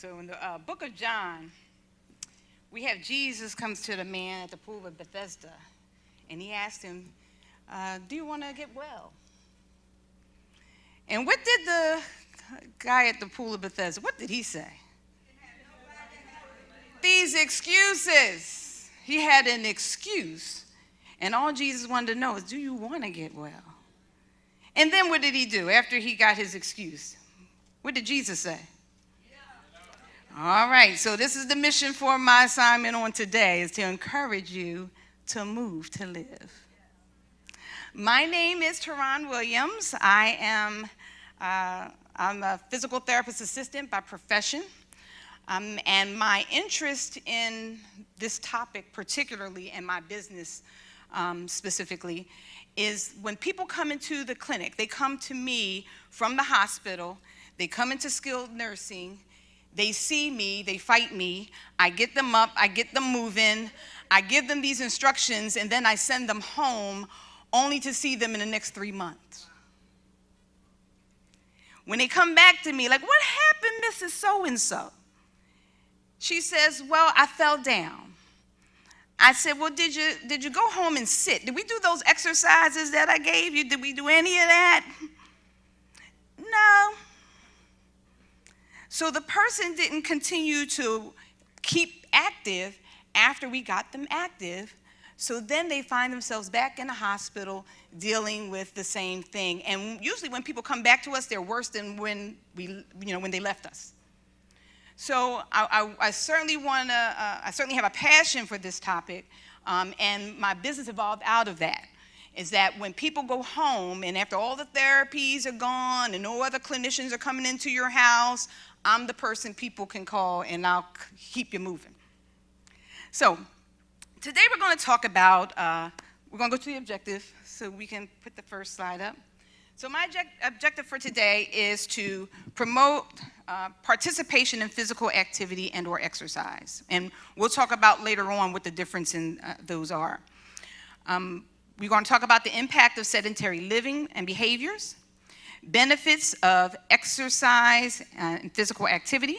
So in the book of John, we have Jesus comes to the man at the pool of Bethesda, and he asked him, do you want to get well? And what did the guy at the pool of Bethesda, what did he say? These excuses. He had an excuse. And all Jesus wanted to know is, do you want to get well? And then what did he do after he got his excuse? What did Jesus say? All right, so this is the mission for my assignment on today, is to encourage you to move, to live. My name is Tarron Williams. I'm a physical therapist assistant by profession. And my interest in this topic particularly, and my business specifically, is when people come into the clinic, they come to me from the hospital, they come into skilled nursing, they see me, they fight me, I get them up, I get them moving, I give them these instructions, and then I send them home only to see them in the next 3 months. When they come back to me, like, what happened, Mrs. So-and-so? She says, well, I fell down. I said, well, did you go home and sit? Did we do those exercises that I gave you? Did we do any of that? No. So the person didn't continue to keep active after we got them active. So then they find themselves back in the hospital dealing with the same thing. And usually when people come back to us, they're worse than when they left us. So I certainly have a passion for this topic, and my business evolved out of that. Is that when people go home and after all the therapies are gone and no other clinicians are coming into your house, I'm the person people can call and I'll keep you moving. So today we're going to talk about, we're going to go to the objective so we can put the first slide up. So my objective for today is to promote participation in physical activity and or exercise. And we'll talk about later on what the difference in those are. We're going to talk about the impact of sedentary living and behaviors, benefits of exercise and physical activity,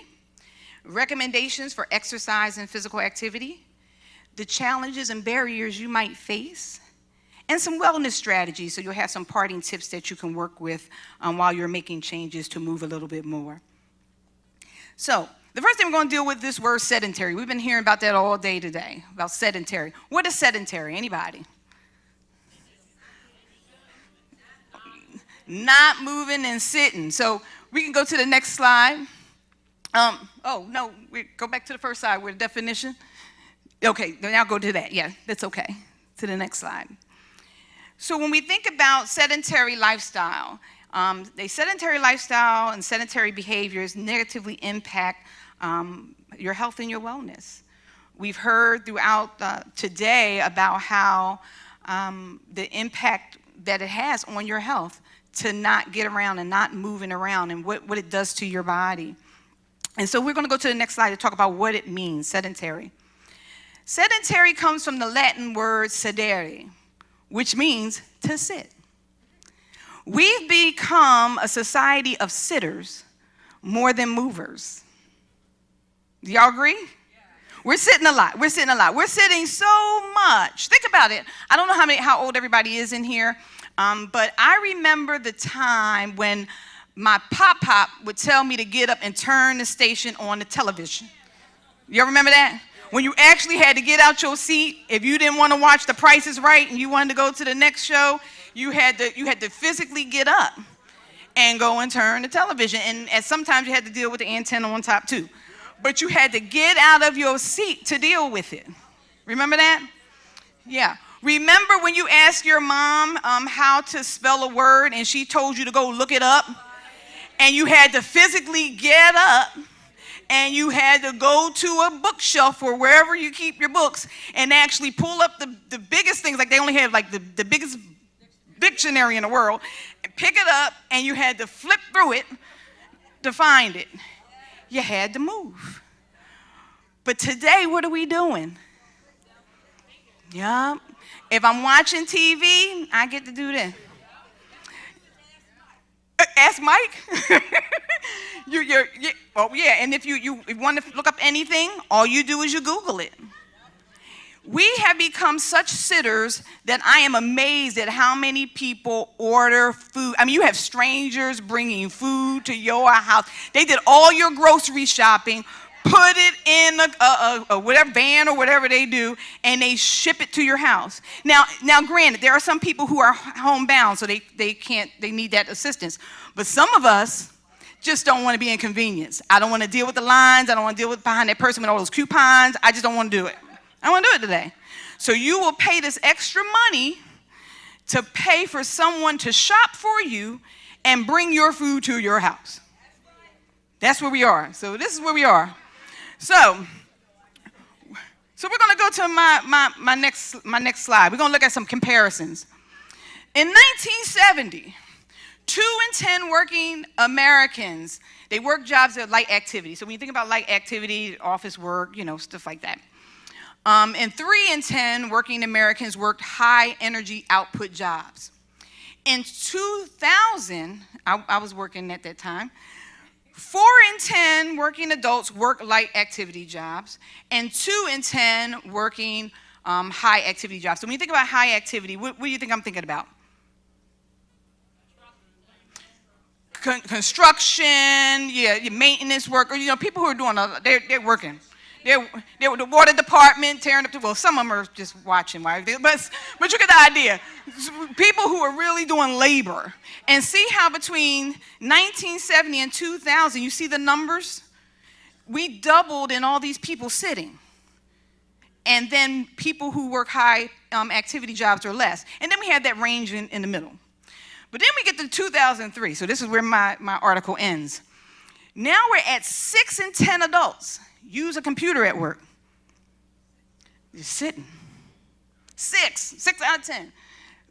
recommendations for exercise and physical activity, the challenges and barriers you might face, and some wellness strategies, so you'll have some parting tips that you can work with while you're making changes to move a little bit more. So the first thing we're going to deal with this word sedentary. We've been hearing about that all day today, about sedentary. What is sedentary? Anybody? Not moving and sitting. So we can go to the next slide. Go back to the first slide with the definition. Okay, now go to that. Yeah, that's okay. To the next slide. So when we think about sedentary lifestyle, a sedentary lifestyle and sedentary behaviors negatively impact your health and your wellness. We've heard throughout today about how the impact that it has on your health to not get around and not moving around and what it does to your body. And so we're going to go to the next slide to talk about what it means, sedentary. Sedentary comes from the Latin word sedere, which means to sit. We've become a society of sitters more than movers. Do y'all agree? Yeah. We're sitting a lot. We're sitting so much. Think about it. I don't know how old everybody is in here, but I remember the time when my pop would tell me to get up and turn the station on the television. You remember that? When you actually had to get out your seat, if you didn't want to watch The Price is Right and you wanted to go to the next show, you had to physically get up and go and turn the television. And sometimes you had to deal with the antenna on top too. But you had to get out of your seat to deal with it. Remember that? Yeah. Remember when you asked your mom how to spell a word and she told you to go look it up? And you had to physically get up and you had to go to a bookshelf or wherever you keep your books and actually pull up the biggest things, like they only have like the biggest dictionary in the world, and pick it up, and you had to flip through it to find it. You had to move. But today, what are we doing? Yeah. If I'm watching TV, I get to do that. Ask Mike. Oh, yeah, and if you want to look up anything, all you do is you Google it. We have become such sitters that I am amazed at how many people order food. I mean, you have strangers bringing food to your house. They did all your grocery shopping, put it in a whatever van or whatever they do, and they ship it to your house. Now, granted, there are some people who are homebound, so they need that assistance. But some of us just don't want to be inconvenienced. I don't want to deal with the lines. I don't want to deal with behind that person with all those coupons. I just don't want to do it. I want to do it today. So you will pay this extra money to pay for someone to shop for you and bring your food to your house. That's where we are. So this is where we are. So we're going to go to my next slide. We're going to look at some comparisons. In 1970, 2 in 10 working Americans, they work jobs that are light activity. So when you think about light activity, office work, stuff like that. And 3 in 10 working Americans worked high energy output jobs. In 2000, I was working at that time, 4 in 10 working adults work light activity jobs, and 2 in 10 working high activity jobs. So when you think about high activity, what do you think I'm thinking about? Construction, maintenance work, or people who are doing they're working. They're the water department tearing up well, some of them are just watching, right? But you get the idea. People who are really doing labor. And see how between 1970 and 2000, you see the numbers? We doubled in all these people sitting. And then people who work high activity jobs are less. And then we have that range in the middle. But then we get to 2003. So this is where my article ends. Now we're at 6 in 10 adults use a computer at work. Just sitting. 6 out of 10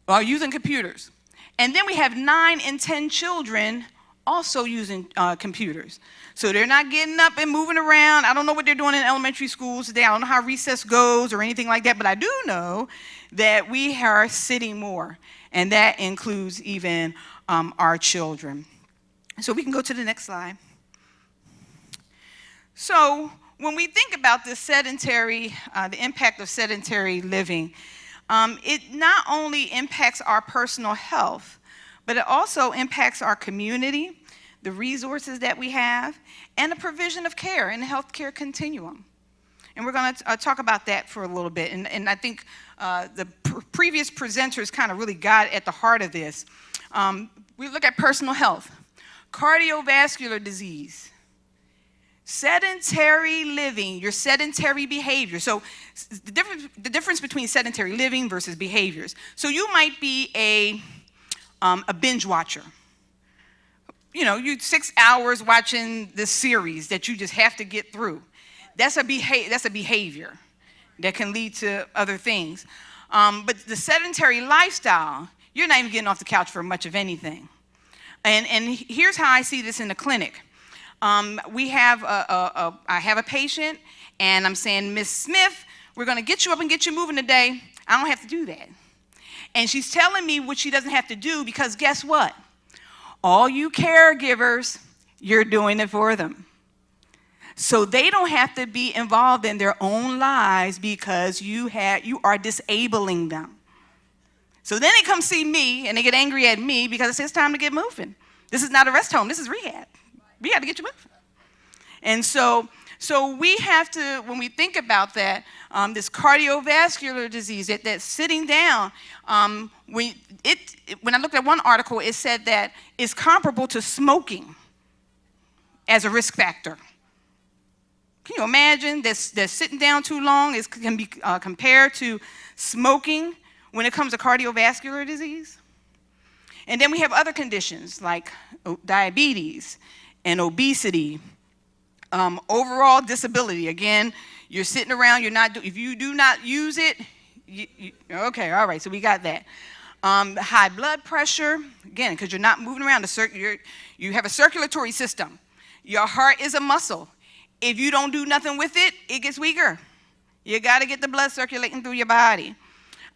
are using computers. And then we have 9 in 10 children also using computers. So they're not getting up and moving around. I don't know what they're doing in elementary schools today. I don't know how recess goes or anything like that, but I do know that we are sitting more, and that includes even our children. So we can go to the next slide. So when we think about this the impact of sedentary living, it not only impacts our personal health, but it also impacts our community, the resources that we have, and the provision of care in the healthcare continuum. And we're going to talk about that for a little bit. And I think the previous presenters kind of really got at the heart of this. We look at personal health, cardiovascular disease, sedentary living, your sedentary behavior. So the difference between sedentary living versus behaviors. So you might be a binge watcher. You 6 hours watching this series that you just have to get through. That's a behavior that can lead to other things. But the sedentary lifestyle, you're not even getting off the couch for much of anything. And here's how I see this in the clinic. I have a patient, and I'm saying, Miss Smith, we're going to get you up and get you moving today. I don't have to do that. And she's telling me what she doesn't have to do because guess what? All you caregivers, you're doing it for them. So they don't have to be involved in their own lives because you are disabling them. So then they come see me, and they get angry at me because I say, it's time to get moving. This is not a rest home. This is rehab. We got to get you moving. And so we have to, when we think about that, this cardiovascular disease, that's sitting down, when I looked at one article, it said that it's comparable to smoking as a risk factor. Can you imagine that sitting down too long can be compared to smoking when it comes to cardiovascular disease? And then we have other conditions like diabetes and obesity, overall disability. Again, you're sitting around, if you do not use it, okay, all right, so we got that. High blood pressure, again, because you're not moving around, you have a circulatory system. Your heart is a muscle. If you don't do nothing with it, it gets weaker. You got to get the blood circulating through your body.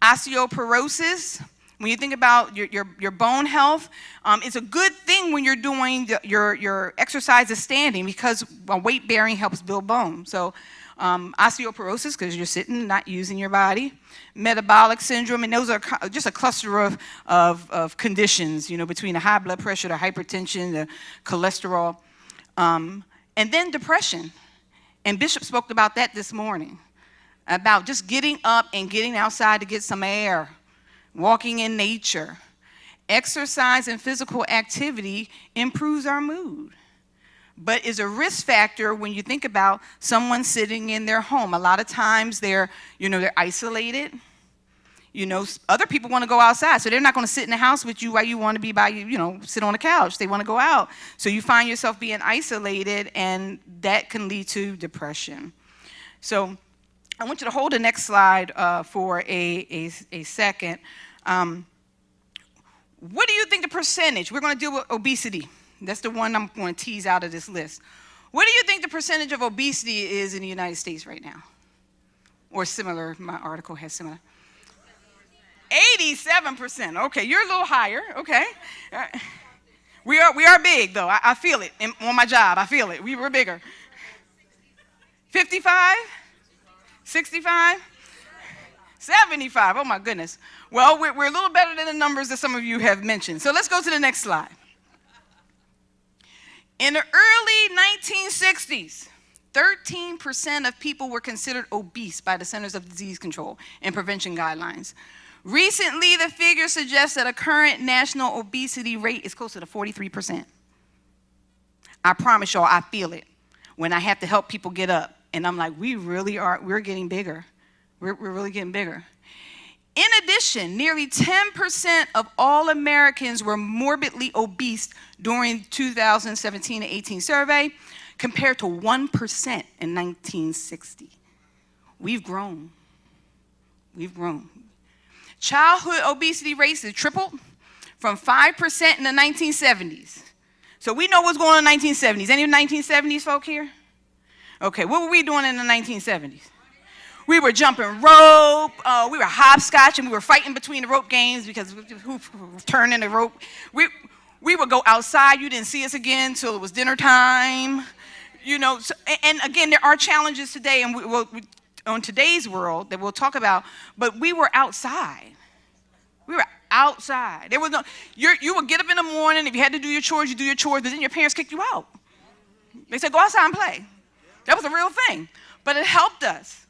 Osteoporosis, When you think about your bone health, it's a good thing when you're doing your exercises standing, because weight bearing helps build bone. So osteoporosis, because you're sitting, not using your body. Metabolic syndrome, and those are just a cluster of conditions, between the high blood pressure, the hypertension, the cholesterol. And then depression. And Bishop spoke about that this morning, about just getting up and getting outside to get some air, walking in nature. Exercise and physical activity improves our mood, but is a risk factor when you think about someone sitting in their home. A lot of times they're isolated. Other people want to go outside, so they're not going to sit in the house with you while you want to be sit on the couch. They want to go out. So you find yourself being isolated, and that can lead to depression. So I want you to hold the next slide for a second. What do you think the percentage? We're going to deal with obesity. That's the one I'm going to tease out of this list. What do you think the percentage of obesity is in the United States right now? Or similar, my article has similar. 87%. Okay, you're a little higher. Okay. We are big, though. I feel it on my job. I feel it. We're bigger. 55? 65? 75. Oh, my goodness. Well, we're a little better than the numbers that some of you have mentioned. So let's go to the next slide. In the early 1960s, 13% of people were considered obese by the Centers of Disease Control and Prevention guidelines. Recently, the figure suggests that a current national obesity rate is closer to 43%. I promise y'all, I feel it when I have to help people get up. And I'm like, we're getting bigger. We're really getting bigger. In addition, nearly 10% of all Americans were morbidly obese during 2017 and 18 survey, compared to 1% in 1960. We've grown. Childhood obesity rates have tripled from 5% in the 1970s. So we know what's going on in the 1970s. Any 1970s folk here? Okay, what were we doing in the 1970s? We were jumping rope, we were hopscotch, and we were fighting between the rope games because who was turning the rope. We would go outside. You didn't see us again until it was dinner time. So, and again, there are challenges today, and on today's world that we'll talk about, but we were outside. There was no, you would get up in the morning. If you had to do your chores, you do your chores, but then your parents kicked you out. They said, go outside and play. That was a real thing, but it helped us.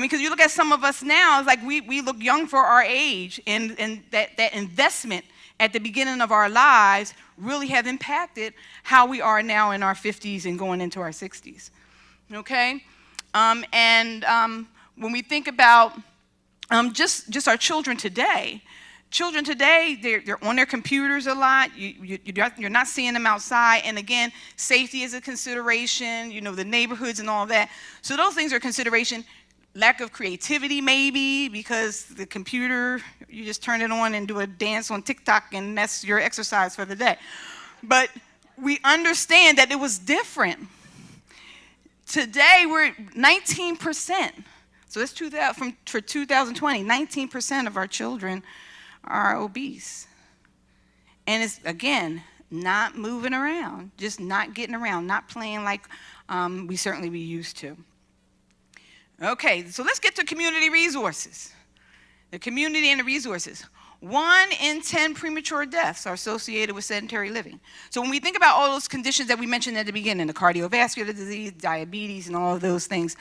Because you look at some of us now, it's like we look young for our age, and that investment at the beginning of our lives really have impacted how we are now in our 50s and going into our 60s, okay? When we think about just our children today, they're on their computers a lot. You're not seeing them outside. And again, safety is a consideration, the neighborhoods and all that. So those things are a consideration. Lack of creativity, maybe, because the computer, you just turn it on and do a dance on TikTok, and that's your exercise for the day. But we understand that it was different. Today, we're 19%. So that's for 2020, 19% of our children are obese. And it's, again, not moving around, just not getting around, not playing like we certainly be used to. Okay, so let's get to community resources. The community and the resources. 1 in 10 premature deaths are associated with sedentary living. So when we think about all those conditions that we mentioned at the beginning, the cardiovascular disease, diabetes, and all of those things,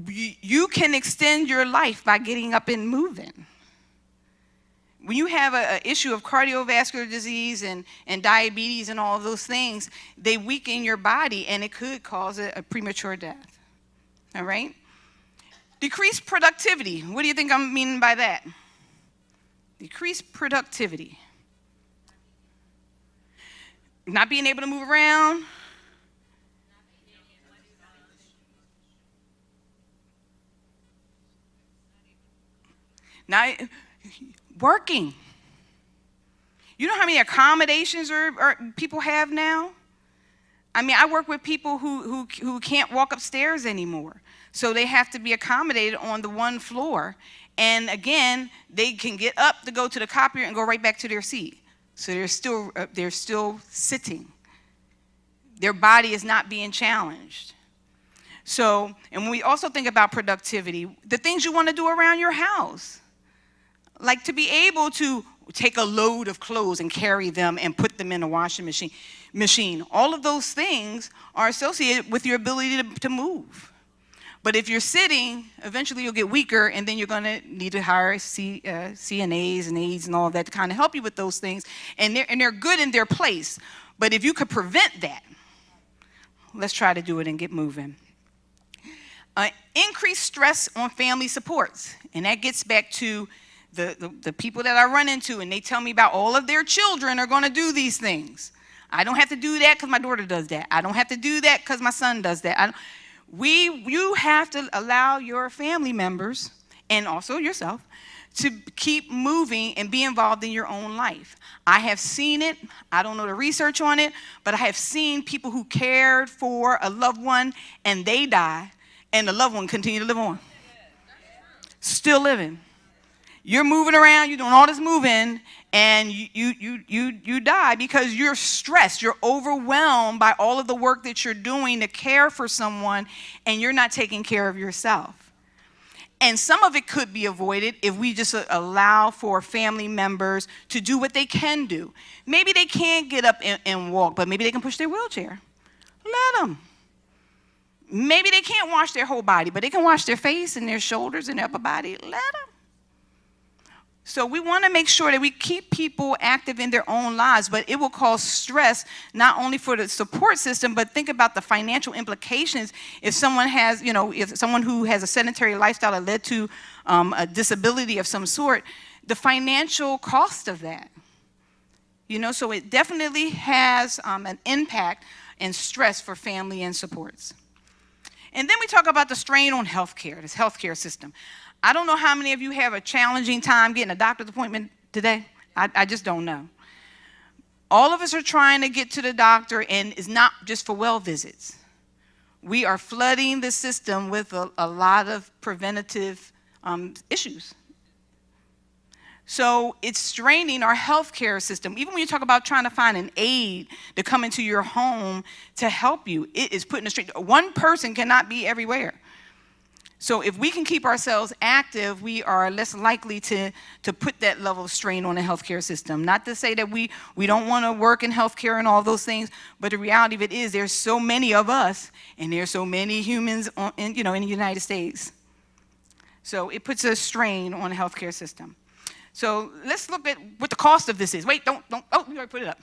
you can extend your life by getting up and moving. When you have an issue of cardiovascular disease and diabetes and all of those things, they weaken your body, and it could cause a premature death. All right? Decreased productivity. What do you think I'm meaning by that? Decreased productivity. Not being able to move around. Not working. You know how many accommodations people have now? I work with people who can't walk upstairs anymore. So they have to be accommodated on the one floor. And again, they can get up to go to the copier and go right back to their seat. So they're still sitting. Their body is not being challenged. So, and when we also think about productivity, the things you want to do around your house, like to be able to take a load of clothes and carry them and put them in a washing machine. All of those things are associated with your ability to move. But if you're sitting, eventually you'll get weaker, and then you're going to need to hire CNAs and aides and all of that to kind of help you with those things. And they're good in their place. But if you could prevent that, let's try to do it and get moving. Increased stress on family supports. And that gets back to the people that I run into, and they tell me about all of their children are going to do these things. I don't have to do that because my daughter does that. I don't have to do that because my son does that. You have to allow your family members, and also yourself, to keep moving and be involved in your own life. I have seen it. I don't know the research on it, but I have seen people who cared for a loved one and they die, and the loved one continue to live on. Still living. You're moving around, you're doing all this moving, and you die because you're stressed. You're overwhelmed by all of the work that you're doing to care for someone, and you're not taking care of yourself. And some of it could be avoided if we just allow for family members to do what they can do. Maybe they can't get up and walk, but maybe they can push their wheelchair. Let them. Maybe they can't wash their whole body, but they can wash their face and their shoulders and their upper body. Let them. So we want to make sure that we keep people active in their own lives, but it will cause stress not only for the support system, but think about the financial implications if someone has, if someone who has a sedentary lifestyle that led to a disability of some sort, the financial cost of that. So it definitely has an impact and stress for family and supports. And then we talk about the strain on healthcare, this healthcare system. I don't know how many of you have a challenging time getting a doctor's appointment today. I just don't know. All of us are trying to get to the doctor, and it's not just for well visits. We are flooding the system with a lot of preventative issues. So it's straining our healthcare system. Even when you talk about trying to find an aide to come into your home to help you, it is putting a strain. One person cannot be everywhere. So if we can keep ourselves active, we are less likely to put that level of strain on the healthcare system. Not to say that we don't want to work in healthcare and all those things, but the reality of it is there's so many of us, and there's so many humans in the United States. So it puts a strain on the healthcare system. So let's look at what the cost of this is. Wait, don't. Oh, we already put it up.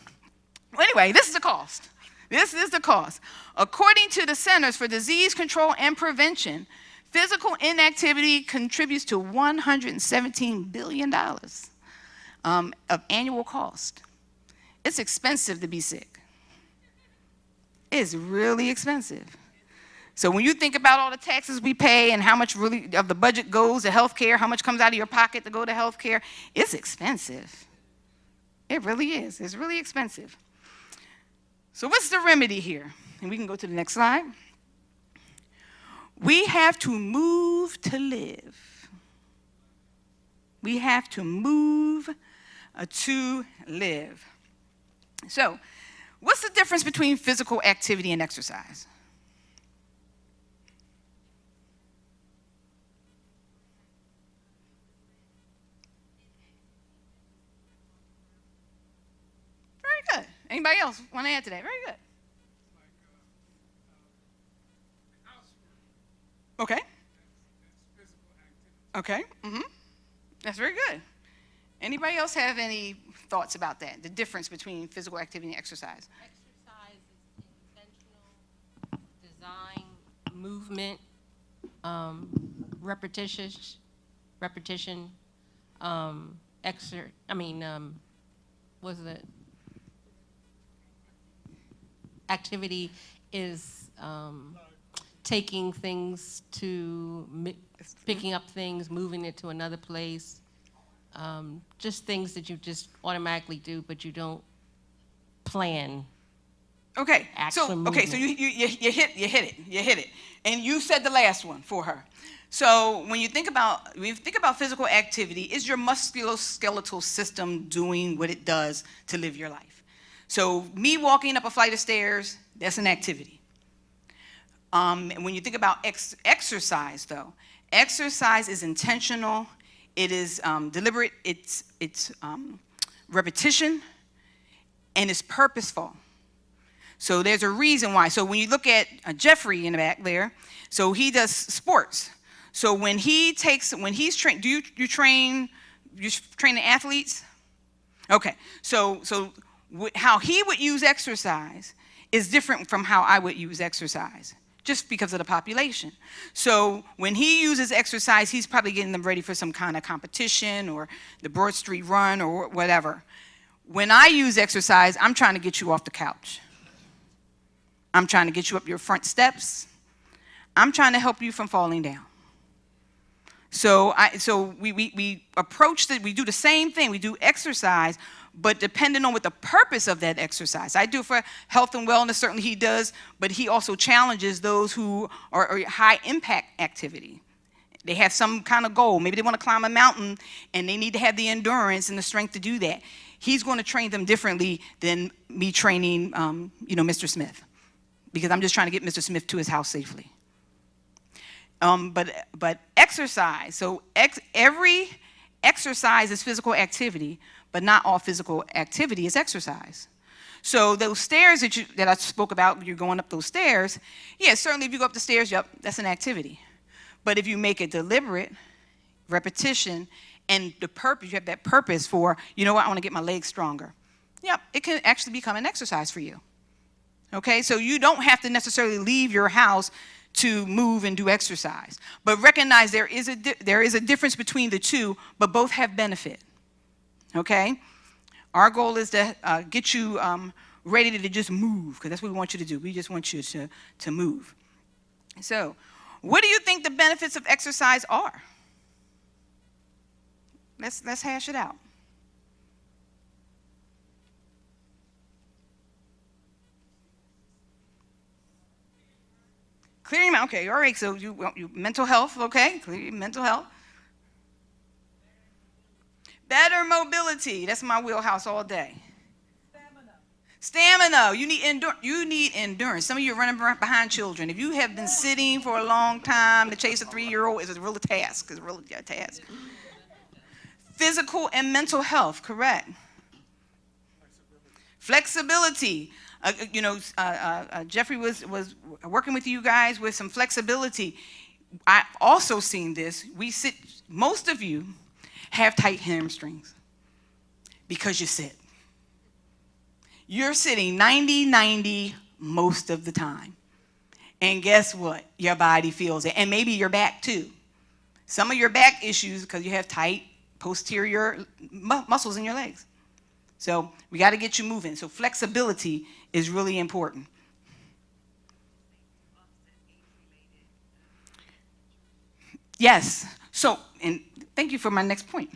Well, anyway, this is the cost. This is the cost. According to the Centers for Disease Control and Prevention, physical inactivity contributes to $117 billion of annual cost. It's expensive to be sick. It's really expensive. So when you think about all the taxes we pay and how much really of the budget goes to health care, how much comes out of your pocket to go to health care, it's expensive. It really is. It's really expensive. So what's the remedy here? And we can go to the next slide. We have to move to live. We have to move to live. So, what's the difference between physical activity and exercise? Very good. Anybody else want to add to that? Very good. Okay. Okay. That's very good. Anybody else have any thoughts about that? The difference between physical activity and exercise? Exercise is intentional, design, movement, repetition. Was it? Activity is taking things to picking up things, moving it to another place. Just things that you just automatically do, but you don't plan. Okay. So you hit it, and you said the last one for her. So when you think about physical activity, is your musculoskeletal system doing what it does to live your life? So me walking up a flight of stairs, that's an activity. And when you think about exercise, though, exercise is intentional. It is deliberate. It's repetition, and it's purposeful. So there's a reason why. So when you look at Jeffrey in the back there, so he does sports. So when he's trained, do you train the athletes? Okay. So how he would use exercise is different from how I would use exercise, just because of the population. So when he uses exercise, he's probably getting them ready for some kind of competition or the Broad Street Run or whatever. When I use exercise, I'm trying to get you off the couch. I'm trying to get you up your front steps. I'm trying to help you from falling down. So we approach we do the same thing. We do exercise, but depending on what the purpose of that exercise. I do for health and wellness, certainly he does, but he also challenges those who are high impact activity. They have some kind of goal. Maybe they want to climb a mountain and they need to have the endurance and the strength to do that. He's going to train them differently than me training, Mr. Smith, because I'm just trying to get Mr. Smith to his house safely. But exercise, so every exercise is physical activity, but not all physical activity is exercise. So those stairs that I spoke about, you're going up those stairs, yeah, certainly if you go up the stairs, yep, that's an activity. But if you make it deliberate, repetition, and the purpose, you have that purpose for, I want to get my legs stronger. Yep, it can actually become an exercise for you. Okay, so you don't have to necessarily leave your house to move and do exercise. But recognize there is a difference between the two, but both have benefit. Okay? Our goal is to get you ready to just move, because that's what we want you to do. We just want you to move. So, what do you think the benefits of exercise are? Let's hash it out. Clear your mind. Okay, all right. So you mental health. Okay, clear your mental health. Better mobility. That's my wheelhouse all day. Stamina. You need endurance. Some of you are running behind children. If you have been sitting for a long time to chase a 3-year-old, it's a real task. It's a real task. Physical and mental health. Correct. Flexibility. Jeffrey was working with you guys with some flexibility. I've also seen this. Most of you have tight hamstrings because you sit. You're sitting 90-90 most of the time. And guess what? Your body feels it. And maybe your back too. Some of your back issues because you have tight posterior muscles in your legs. So we got to get you moving. So flexibility is really important. Yes. So, and thank you for my next point.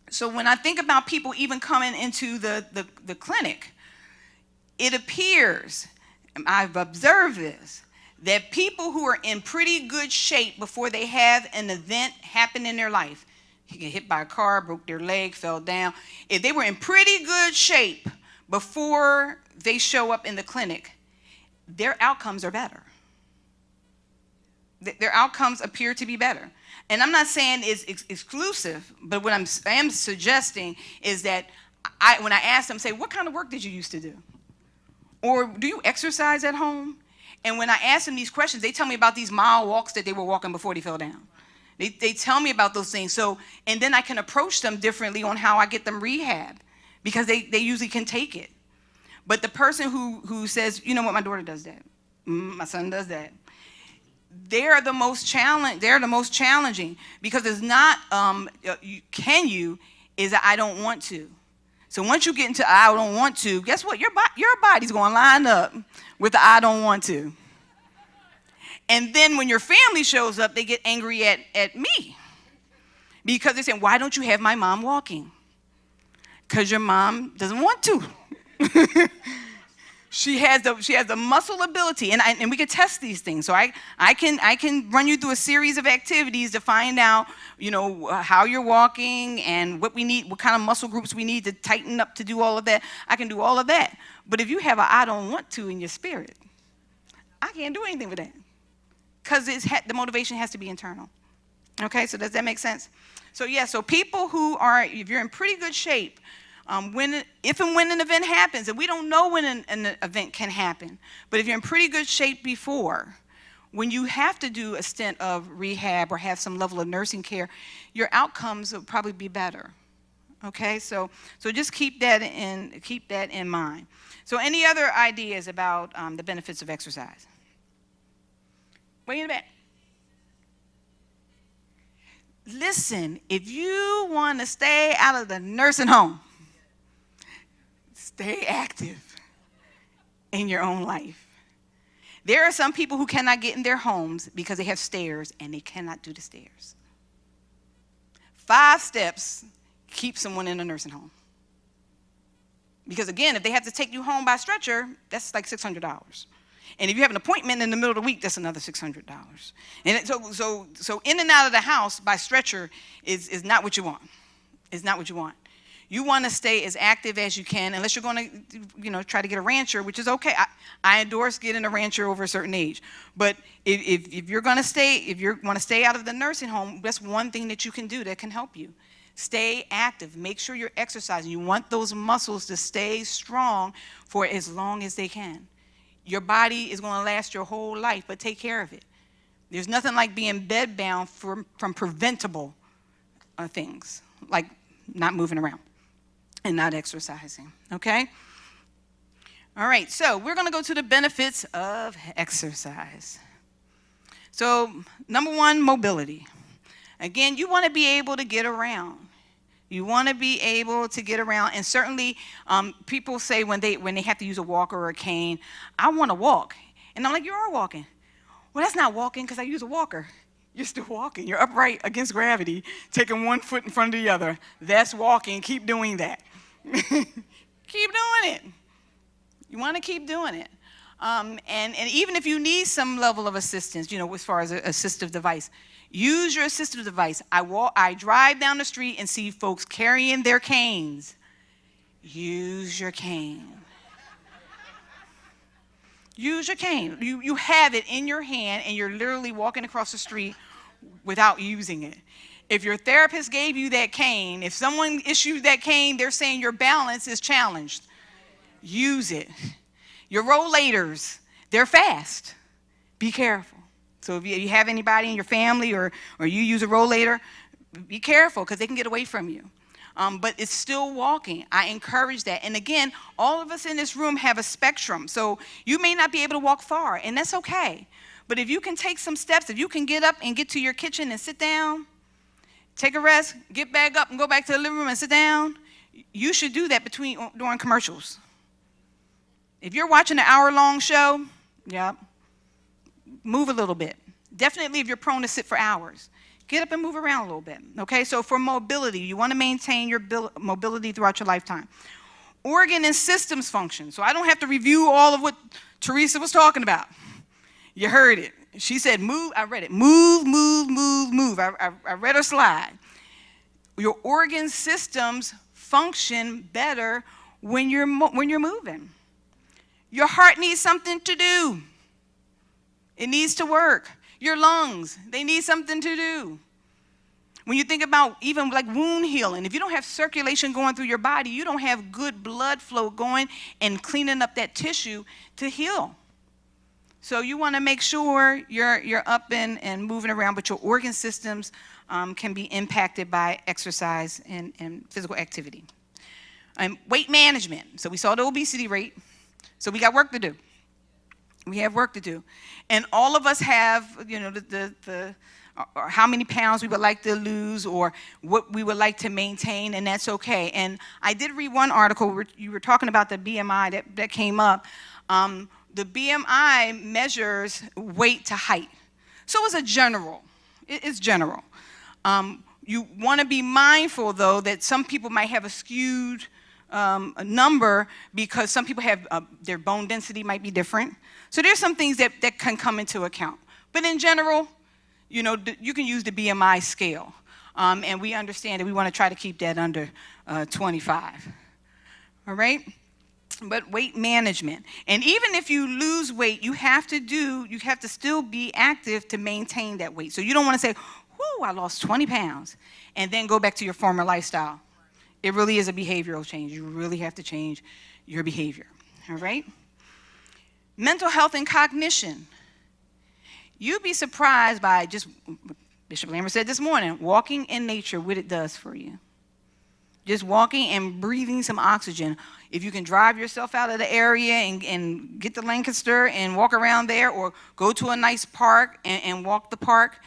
So when I think about people even coming into the clinic, it appears, and I've observed this, that people who are in pretty good shape before they have an event happen in their life, he get hit by a car, broke their leg, fell down. If they were in pretty good shape before they show up in the clinic, their outcomes are better. Their outcomes appear to be better. And I'm not saying it's exclusive, but what I am suggesting is that when I ask them, say, what kind of work did you used to do? Or do you exercise at home? And when I ask them these questions, they tell me about these mile walks that they were walking before they fell down. They tell me about those things. So, and then I can approach them differently on how I get them rehab, because they usually can take it. But the person who says, you know what, my daughter does that, my son does that, they're the most challenging, because it's not is I don't want to. So once you get into I don't want to, guess what? Your body's going to line up with the I don't want to. And then when your family shows up, they get angry at me, because they're saying, why don't you have my mom walking? Because your mom doesn't want to. She has the muscle ability, and we can test these things. So I can run you through a series of activities to find out, how you're walking and what we need, what kind of muscle groups we need to tighten up to do all of that. I can do all of that. But if you have a I don't want to in your spirit, I can't do anything with that, because the motivation has to be internal. Okay, so does that make sense? So yeah, so people who are, if you're in pretty good shape, if and when an event happens, and we don't know when an event can happen, but if you're in pretty good shape before, when you have to do a stint of rehab or have some level of nursing care, your outcomes will probably be better. Okay, so just keep that in mind. So any other ideas about the benefits of exercise? Way in the back. Listen, if you want to stay out of the nursing home, stay active in your own life. There are some people who cannot get in their homes because they have stairs and they cannot do the stairs. 5 steps keep someone in a nursing home. Because again, if they have to take you home by stretcher, that's like $600. And if you have an appointment in the middle of the week, that's another $600. And so in and out of the house by stretcher is not what you want. It's not what you want. You want to stay as active as you can, unless you're going to, try to get a rancher, which is okay. I endorse getting a rancher over a certain age. But if you want to stay out of the nursing home, that's one thing that you can do that can help you. Stay active. Make sure you're exercising. You want those muscles to stay strong for as long as they can. Your body is going to last your whole life, but take care of it. There's nothing like being bedbound from preventable things, like not moving around and not exercising, okay? All right, so we're going to go to the benefits of exercise. So, number 1, mobility. Again, you want to be able to get around. You want to be able to get around, and certainly people say when they have to use a walker or a cane, I want to walk. And I'm like, you are walking. Well, that's not walking because I use a walker. You're still walking. You're upright against gravity, taking one foot in front of the other. That's walking. Keep doing that. Keep doing it. You want to keep doing it. And even if you need some level of assistance, as far as an assistive device, use your assistive device. I drive down the street and see folks carrying their canes. Use your cane. Use your cane. You have it in your hand, and you're literally walking across the street without using it. If your therapist gave you that cane, if someone issued that cane, they're saying your balance is challenged. Use it. Your rollators, they're fast. Be careful. So if you have anybody in your family or you use a rollator, be careful because they can get away from you. But it's still walking. I encourage that. And again, all of us in this room have a spectrum. So you may not be able to walk far, and that's okay. But if you can take some steps, if you can get up and get to your kitchen and sit down, take a rest, get back up and go back to the living room and sit down, you should do that during commercials. If you're watching an hour-long show, move a little bit. Definitely if you're prone to sit for hours. Get up and move around a little bit, okay? So for mobility, you want to maintain your mobility throughout your lifetime. Organ and systems function. So I don't have to review all of what Teresa was talking about. You heard it. She said move. I read it. Move, move, move, move. I read her slide. Your organ systems function better when you're moving. Your heart needs something to do. It needs to work. Your lungs, they need something to do. When you think about even like wound healing, if you don't have circulation going through your body, you don't have good blood flow going and cleaning up that tissue to heal. So you want to make sure you're up and moving around, but your organ systems can be impacted by exercise and physical activity. Weight management. So we saw the obesity rate. So we got work to do. We have work to do. And all of us have, or how many pounds we would like to lose or what we would like to maintain, and that's okay. And I did read one article where you were talking about the BMI that came up. The BMI measures weight to height. So it's general. It's general. You want to be mindful, though, that some people might have a skewed number because some people have their bone density might be different. So there's some things that can come into account. But in general, you know, you can use the BMI scale. And we understand that we want to try to keep that under 25. All right? But weight management. And even if you lose weight, you have to still be active to maintain that weight. So you don't want to say, whoo, I lost 20 pounds, and then go back to your former lifestyle. It really is a behavioral change. You really have to change your behavior. All right? Mental health and cognition. You'd be surprised by just, Bishop Lambert said this morning, walking in nature, what it does for you. Just walking and breathing some oxygen. If you can drive yourself out of the area and get to Lancaster and walk around there, or go to a nice park and walk the park,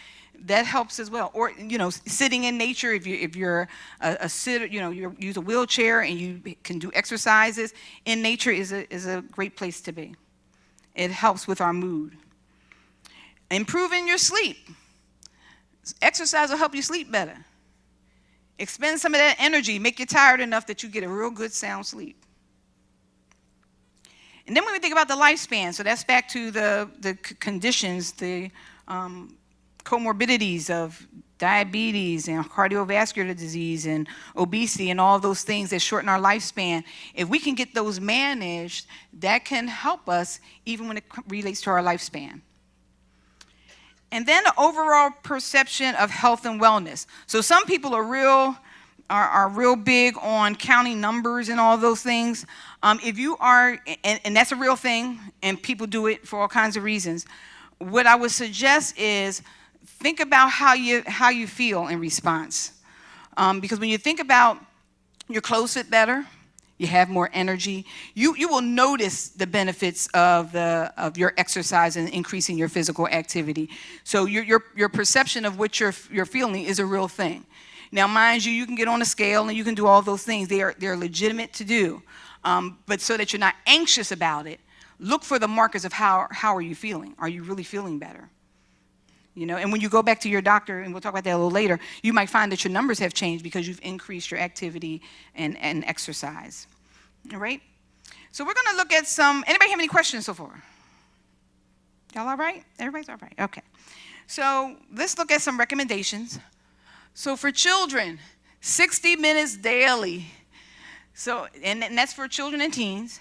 that helps as well. Or, you know, sitting in nature, if you're a sitter, you know, you use a wheelchair and you can do exercises in nature, is a great place to be. It helps with our mood. Improving your sleep. Exercise will help you sleep better. Expend some of that energy, make you tired enough that you get a real good sound sleep. And then when we think about the lifespan, so that's back to the conditions, the comorbidities of diabetes and cardiovascular disease and obesity and all those things that shorten our lifespan. If we can get those managed, that can help us even when it relates to our lifespan. And then the overall perception of health and wellness. So some people are real big on counting numbers and all those things. If you are, and that's a real thing, and people do it for all kinds of reasons, what I would suggest is think about how you feel in response. Because when you think about your clothes fit better, you have more energy, you will notice the benefits of your exercise and increasing your physical activity. So your perception of what you're feeling is a real thing. Now, mind you, you can get on a scale and you can do all those things. They're legitimate to do. But so that you're not anxious about it, look for the markers of how are you feeling? Are you really feeling better? You know, and when you go back to your doctor, and we'll talk about that a little later, you might find that your numbers have changed because you've increased your activity and exercise. All right? So we're going to look at anybody have any questions so far? Y'all all right? Everybody's all right? Okay. So let's look at some recommendations. So for children, 60 minutes daily. So, and that's for children and teens.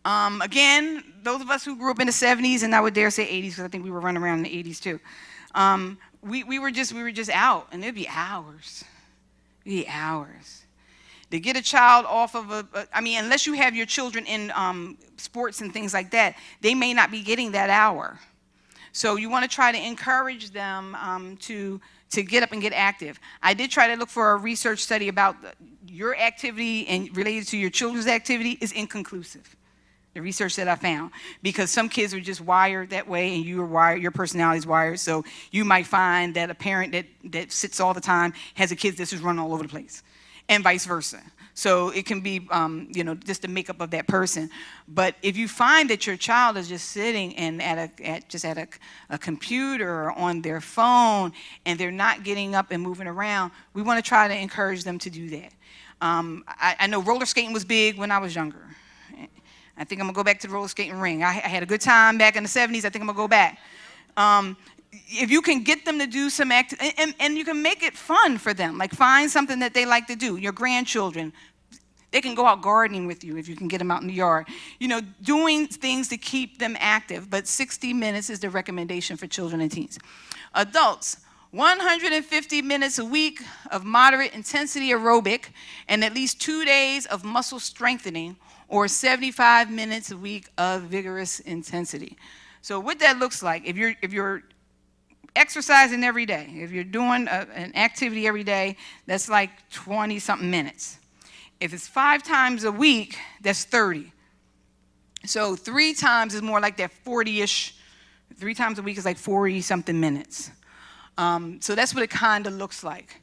Again, those of us who grew up in the 70s, and I would dare say 80s, because I think we were running around in the 80s too. We were just out, and it'd be hours. It'd be hours. To get a child off of unless you have your children in sports and things like that, they may not be getting that hour. So you want to try to encourage them to get up and get active. I did try to look for a research study about your activity and related to your children's activity is inconclusive. The research that I found, because some kids are just wired that way, and your personality is wired. So you might find that a parent that sits all the time has a kid that's just running all over the place, and vice versa. So it can be, just the makeup of that person. But if you find that your child is just sitting and at a computer or on their phone, and they're not getting up and moving around, we want to try to encourage them to do that. I know roller skating was big when I was younger. I think I'm going to go back to the roller skating ring. I had a good time back in the 70s. I think I'm going to go back. If you can get them to do some and you can make it fun for them, like find something that they like to do. Your grandchildren, they can go out gardening with you if you can get them out in the yard. You know, doing things to keep them active, but 60 minutes is the recommendation for children and teens. Adults, 150 minutes a week of moderate intensity aerobic and at least 2 days of muscle strengthening, or 75 minutes a week of vigorous intensity. So what that looks like, if you're exercising every day, if you're doing an activity every day, that's like 20-something minutes. If it's 5 times a week, that's 30. So 3 times is more like that 40-ish. 3 times a week is like 40-something minutes. So that's what it kind of looks like.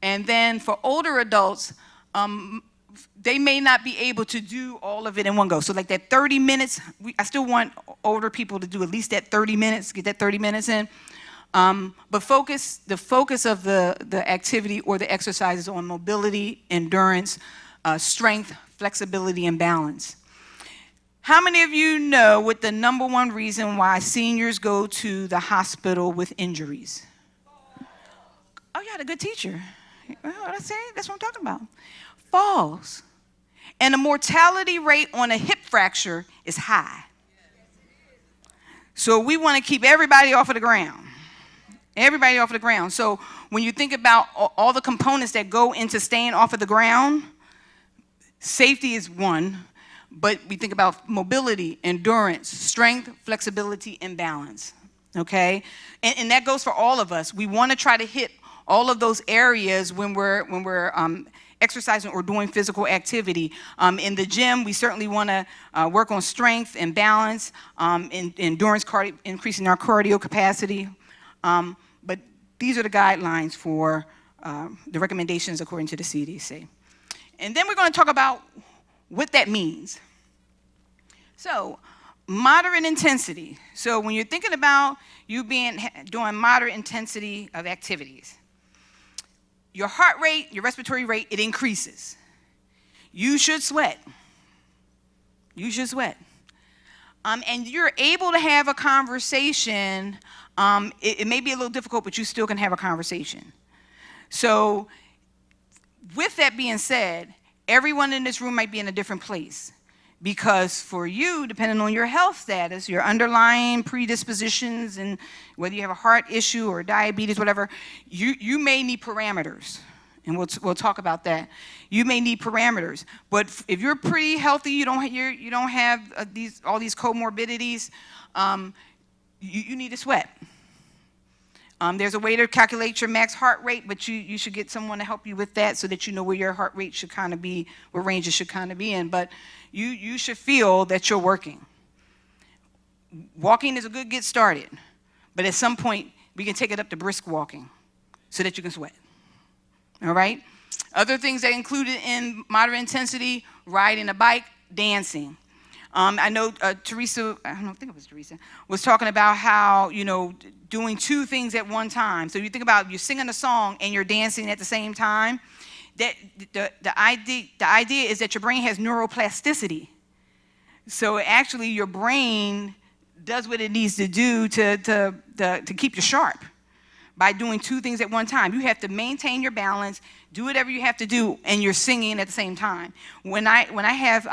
And then for older adults, they may not be able to do all of it in one go. So like that 30 minutes, I still want older people to do at least that 30 minutes, get that 30 minutes in. But the focus of the activity or the exercise is on mobility, endurance, strength, flexibility, and balance. How many of you know what the number one reason why seniors go to the hospital with injuries? Oh, you had a good teacher. Well, that's what I'm talking about. Falls. And the mortality rate on a hip fracture is high. So we want to keep everybody off of the ground. Everybody off of the ground. So when you think about all the components that go into staying off of the ground, safety is one, but we think about mobility, endurance, strength, flexibility, and balance, okay? And that goes for all of us. We want to try to hit all of those areas when we're exercising or doing physical activity. In the gym, we certainly want to work on strength and balance, endurance, increasing our cardio capacity. But these are the guidelines for the recommendations according to the CDC. And then we're going to talk about what that means. So, moderate intensity. So when you're thinking about you doing moderate intensity of activities, your heart rate, your respiratory rate, it increases. You should sweat. You should sweat. And you're able to have a conversation. It may be a little difficult, but you still can have a conversation. So with that being said, everyone in this room might be in a different place. Because for you, depending on your health status, your underlying predispositions, and whether you have a heart issue or diabetes, whatever, you may need parameters. And we'll talk about that. You may need parameters. But if you're pretty healthy, you don't have all these comorbidities, you need to sweat. There's a way to calculate your max heart rate, but you should get someone to help you with that so that you know where your heart rate should kind of be, what range it should kind of be in. But you should feel that you're working. Walking is a good get started, but at some point, we can take it up to brisk walking so that you can sweat. All right? Other things that included in moderate intensity, riding a bike, dancing. I know Teresa, I think it was Teresa, was talking about how, doing two things at one time. So you think about you're singing a song and you're dancing at the same time. That the idea is that your brain has neuroplasticity. So actually your brain does what it needs to do to keep you sharp by doing two things at one time. You have to maintain your balance, do whatever you have to do, and you're singing at the same time. When I have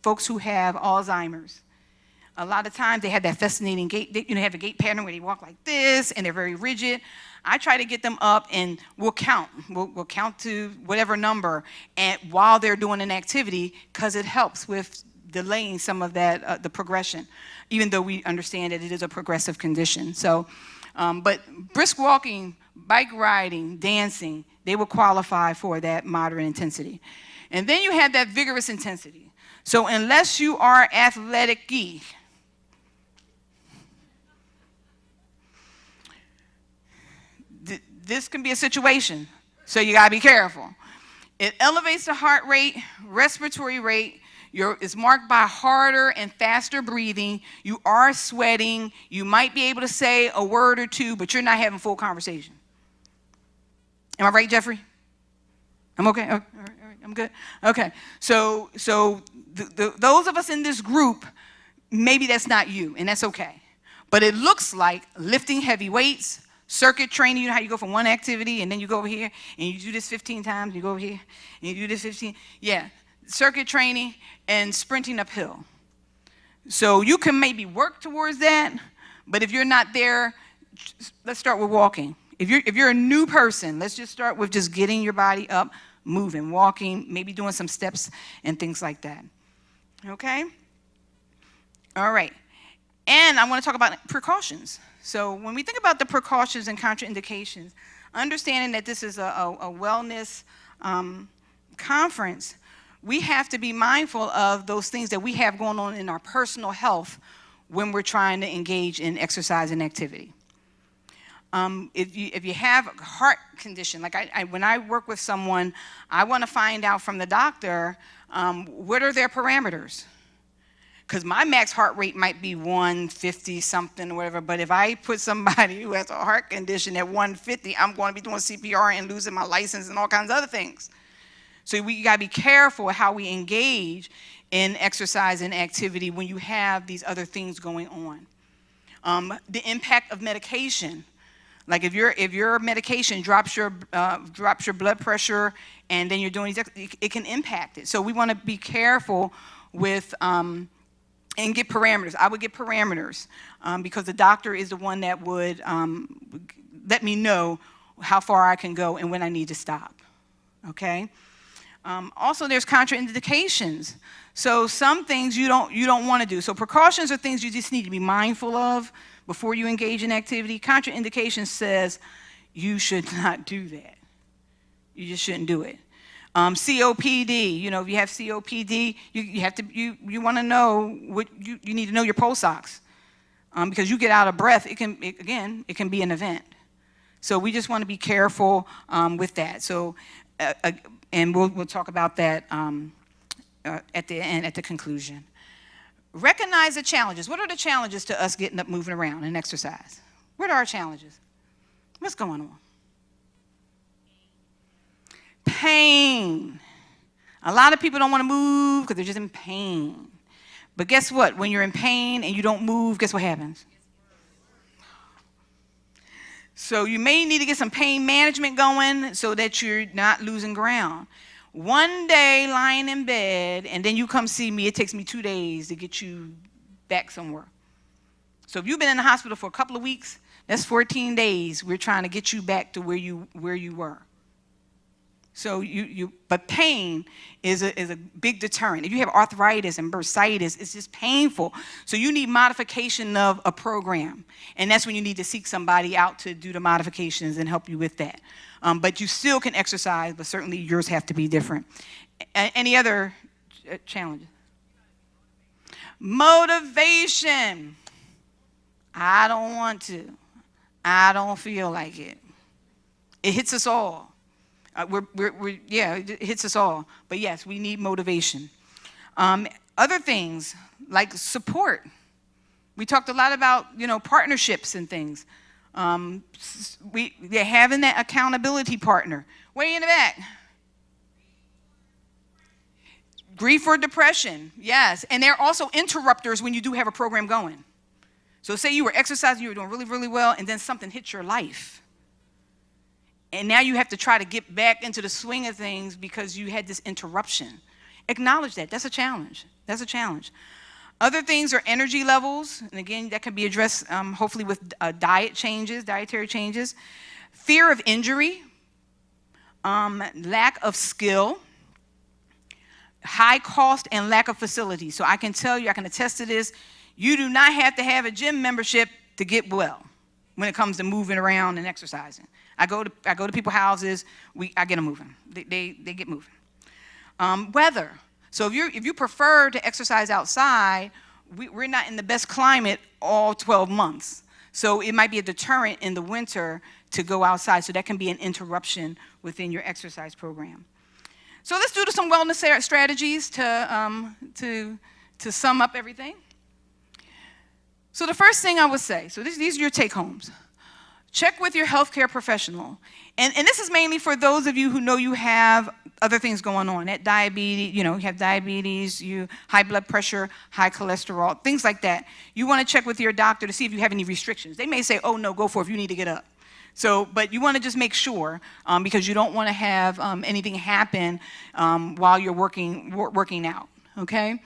folks who have Alzheimer's, a lot of times they have that fascinating gait. They have a gait pattern where they walk like this and they're very rigid. I try to get them up and we'll count. We'll count to whatever number and while they're doing an activity, because it helps with delaying some of that, the progression, even though we understand that it is a progressive condition. So, but brisk walking, bike riding, dancing, they will qualify for that moderate intensity. And then you have that vigorous intensity. So unless you are athletic-y, this can be a situation, so you gotta be careful. It elevates the heart rate, respiratory rate. It's marked by harder and faster breathing. You are sweating. You might be able to say a word or two, but you're not having full conversation. Am I right, Jeffrey? I'm okay? All right, I'm good? Okay, so those of us in this group, maybe that's not you, and that's okay. But it looks like lifting heavy weights, circuit training. You know how you go from one activity and then you go over here and you do this 15 times, you go over here and you do this 15. Yeah, circuit training and sprinting uphill. So you can maybe work towards that, but if you're not there, let's start with walking. If you're a new person, let's just start with just getting your body up, moving, walking, maybe doing some steps and things like that. Okay? All right. And I want to talk about precautions. So when we think about the precautions and contraindications, understanding that this is a wellness conference, we have to be mindful of those things that we have going on in our personal health when we're trying to engage in exercise and activity. If you have a heart condition, like when I work with someone, I want to find out from the doctor, what are their parameters? Because my max heart rate might be 150 something or whatever, but if I put somebody who has a heart condition at 150, I'm going to be doing CPR and losing my license and all kinds of other things. So we got to be careful how we engage in exercise and activity when you have these other things going on. The impact of medication. Like if your medication drops your blood pressure, and then you're doing these, it can impact it. So we want to be careful with and get parameters. I would get parameters because the doctor is the one that would let me know how far I can go and when I need to stop. Okay. Also, there's contraindications. So some things you don't want to do. So precautions are things you just need to be mindful of before you engage in activity. Contraindication says you should not do that. You just shouldn't do it. COPD, if you have COPD, you want to know what you need to know your pulse ox, because you get out of breath, it can be an event. So we just want to be careful with that. So, and we'll talk about that at the end, at the conclusion. Recognize the challenges. What are the challenges to us getting up, moving around, and exercise? What are our challenges? What's going on? Pain. A lot of people don't want to move because they're just in pain. But guess what? When you're in pain and you don't move, guess what happens? So you may need to get some pain management going so that you're not losing ground. One day lying in bed, and then you come see me, it takes me 2 days to get you back somewhere. So if you've been in the hospital for a couple of weeks, that's 14 days. We're trying to get you back to where you were. So but pain is a big deterrent. If you have arthritis and bursitis, it's just painful. So you need modification of a program. And that's when you need to seek somebody out to do the modifications and help you with that. But you still can exercise, but certainly yours have to be different. Any other challenges? Motivation. I don't want to. I don't feel like it. It hits us all. It hits us all. But yes, we need motivation. Other things like support. We talked a lot about, partnerships and things. They're having that accountability partner. Way in the back. Grief or depression, yes. And there are also interrupters when you do have a program going. So say you were exercising, you were doing really, really well, and then something hit your life. And now you have to try to get back into the swing of things because you had this interruption. Acknowledge that. That's a challenge. Other things are energy levels. And again, that can be addressed hopefully with dietary changes. Fear of injury, lack of skill, high cost and lack of facilities. So I can tell you, I can attest to this, you do not have to have a gym membership to get well when it comes to moving around and exercising. I go to people's houses, I get them moving. They get moving. Weather. So if you prefer to exercise outside, we're not in the best climate all 12 months. So it might be a deterrent in the winter to go outside. So that can be an interruption within your exercise program. So let's do some wellness strategies to sum up everything. So the first thing I would say, so these are your take-homes. Check with your healthcare professional. And this is mainly for those of you who know you have other things going on. That diabetes, you have diabetes, high blood pressure, high cholesterol, things like that. You want to check with your doctor to see if you have any restrictions. They may say, oh, no, go for it if you need to get up. So, but you want to just make sure because you don't want to have anything happen while you're working out, okay?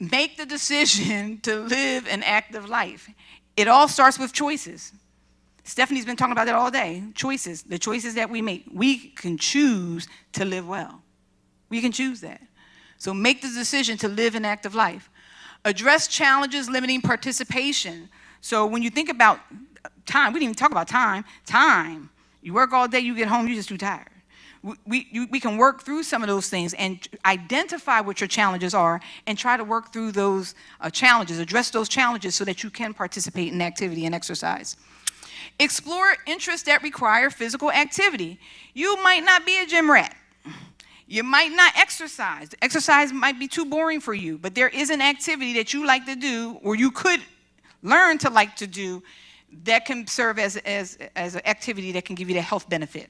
Make the decision to live an active life. It all starts with choices. Stephanie's been talking about that all day. Choices, the choices that we make. We can choose to live well. We can choose that. So make the decision to live an active life. Address challenges limiting participation. So when you think about time, we didn't even talk about time. Time. You work all day, you get home, you're just too tired. We can work through some of those things and identify what your challenges are and try to work through those challenges, address those challenges so that you can participate in activity and exercise. Explore interests that require physical activity. You might not be a gym rat. You might not exercise. Exercise might be too boring for you, but there is an activity that you like to do or you could learn to like to do that can serve as an activity that can give you the health benefit.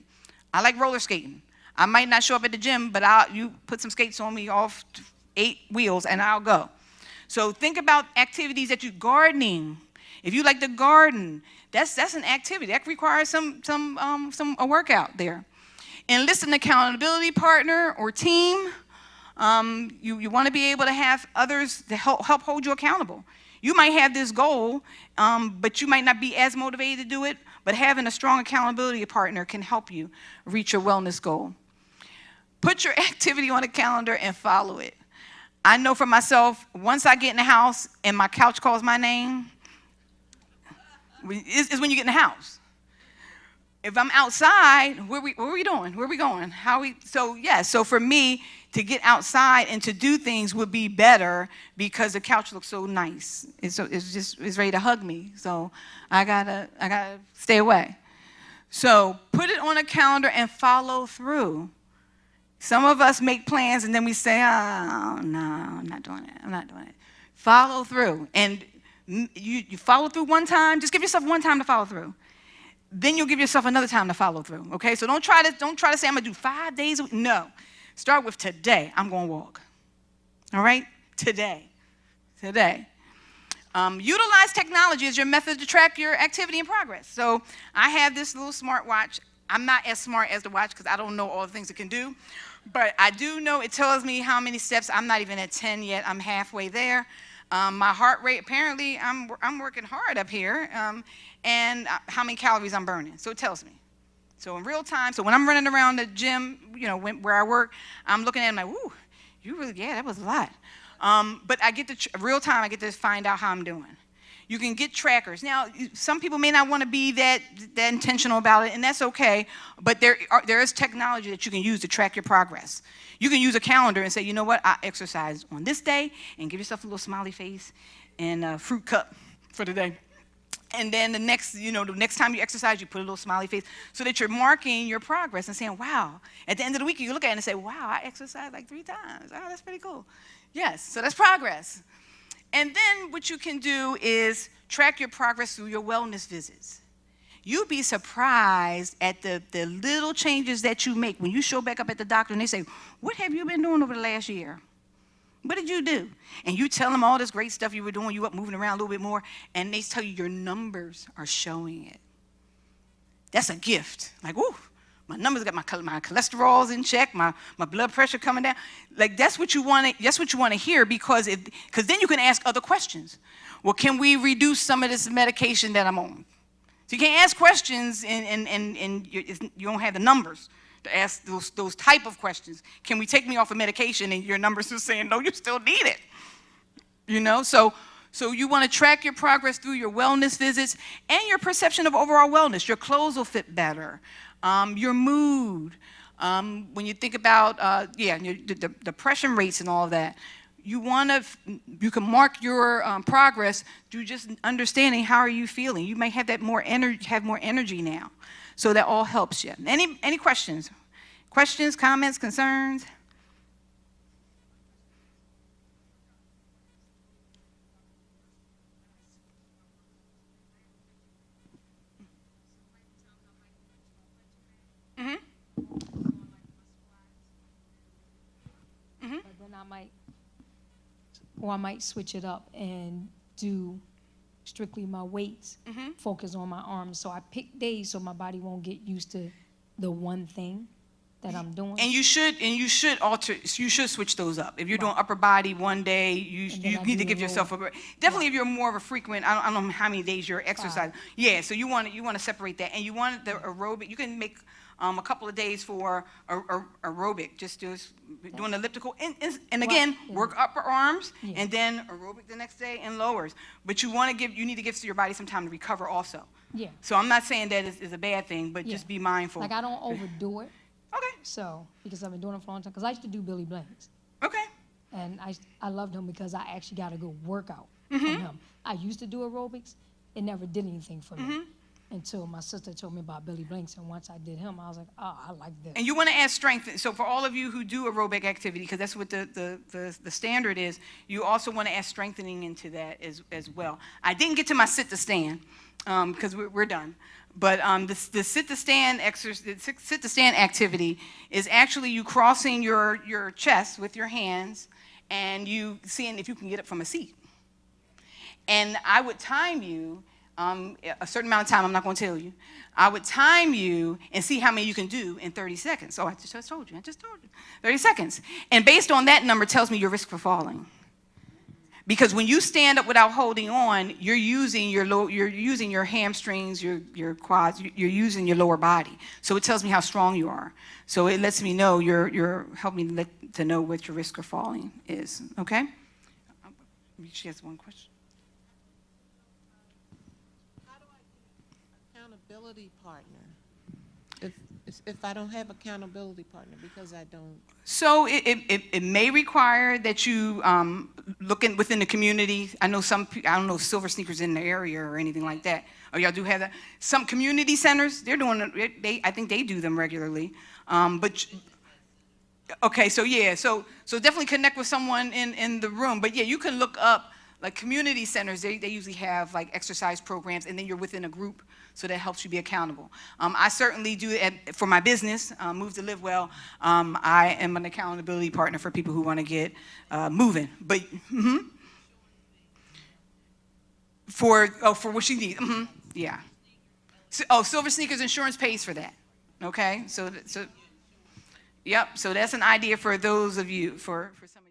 I like roller skating. I might not show up at the gym, but you put some skates on me off 8 wheels and I'll go. So think about activities that gardening. If you like to garden, that's an activity that requires a workout there. Enlist an accountability partner or team. You want to be able to have others to help hold you accountable. You might have this goal, but you might not be as motivated to do it, but having a strong accountability partner can help you reach your wellness goal. Put your activity on a calendar and follow it. I know for myself, once I get in the house and my couch calls my name, is when you get in the house. If I'm outside, where are we doing? Where are we going? So for me, to get outside and to do things would be better because the couch looks so nice. It's ready to hug me. So I gotta stay away. So put it on a calendar and follow through. Some of us make plans and then we say, oh, no, I'm not doing it. Follow through. And you follow through one time. Just give yourself one time to follow through. Then you'll give yourself another time to follow through, okay? So don't try to say I'm going to do 5 days a week. No. Start with today. I'm going to walk. All right? Today. Utilize technology as your method to track your activity and progress. So I have this little smartwatch. I'm not as smart as the watch because I don't know all the things it can do. But I do know it tells me how many steps. I'm not even at 10 yet. I'm halfway there. My heart rate, apparently, I'm working hard up here, and how many calories I'm burning. So it tells me. So in real time, so when I'm running around the gym, where I work, I'm looking at it and I'm like, that was a lot. But I get real time, I get to find out how I'm doing. You can get trackers. Now, some people may not want to be that intentional about it, and that's okay, but there is technology that you can use to track your progress. You can use a calendar and say, you know what, I exercised on this day, and give yourself a little smiley face and a fruit cup for the day. And then the next time you exercise, you put a little smiley face so that you're marking your progress and saying, wow. At the end of the week, you look at it and say, wow, I exercised like 3 times. Oh, that's pretty cool. Yes, so that's progress. And then what you can do is track your progress through your wellness visits. You'd be surprised at the little changes that you make when you show back up at the doctor and they say, what have you been doing over the last year? What did you do? And you tell them all this great stuff you were doing, you up moving around a little bit more, and they tell you your numbers are showing it. That's a gift. Like, ooh, my numbers got my cholesterol's in check, my blood pressure coming down. Like that's what you want to hear because then you can ask other questions. Well, can we reduce some of this medication that I'm on? So you can't ask questions and you don't have the numbers to ask those type of questions. Can we take me off of medication? And your numbers are saying, no, you still need it. So you want to track your progress through your wellness visits and your perception of overall wellness. Your clothes will fit better. Your mood. When you think about, the depression rates and all of that, you can mark your progress through just understanding how are you feeling. You may have more energy now. So that all helps you. Any questions? Questions, comments, concerns? Mm-hmm. Mm-hmm. But then I might switch it up and do strictly my weights, focus on my arms. So I pick days so my body won't get used to the one thing that I'm doing. And you should switch those up. If you're doing upper body one day, you need to give yourself a break. Definitely if you're more of a frequent, I don't know how many days you're exercising. 5. Yeah, so you want to separate that. And you want the aerobic, you can make a couple of days for aerobic, just doing elliptical. And again, work upper arms and then aerobic the next day and lowers. But you need to give your body some time to recover also. Yeah. So I'm not saying that is a bad thing, but just be mindful. Like I don't overdo it. Okay. So, because I've been doing it for a long time, because I used to do Billy Blanks. Okay. And I loved him because I actually got a good workout from him. I used to do aerobics. It never did anything for me. until my sister told me about Billy Blanks. And once I did him, I was like, oh, I like this. And you want to add strength. So for all of you who do aerobic activity, because that's what the standard is, you also want to add strengthening into that as well. I didn't get to my sit to stand because we're done. But the sit to stand sit to stand activity is actually you crossing your chest with your hands and you seeing if you can get up from a seat. And I would time you a certain amount of time. I'm not going to tell you. I would time you and see how many you can do in 30 seconds. Oh, I just told you. 30 seconds. And based on that number tells me your risk for falling. Because when you stand up without holding on, you're using your hamstrings, your quads, you're using your lower body. So it tells me how strong you are. So it lets me know you're helping me to know what your risk of falling is. Okay? She has one question. Accountability partner if I don't have accountability partner because I don't. So it may require that you look within the community. I know I don't know if Silver Sneakers in the area or anything like that. Or y'all do have that. Some community centers, they're doing it. I think they do them regularly. Okay, so yeah, so definitely connect with someone in the room. But yeah, you can look up like community centers. They usually have like exercise programs, and then you're within a group. So that helps you be accountable. I certainly do it for my business, Move to Live Well. I am an accountability partner for people who want to get moving. But for what you need, yeah. So, Silver Sneakers Insurance pays for that. Okay, so yep. So that's an idea for those of you for some.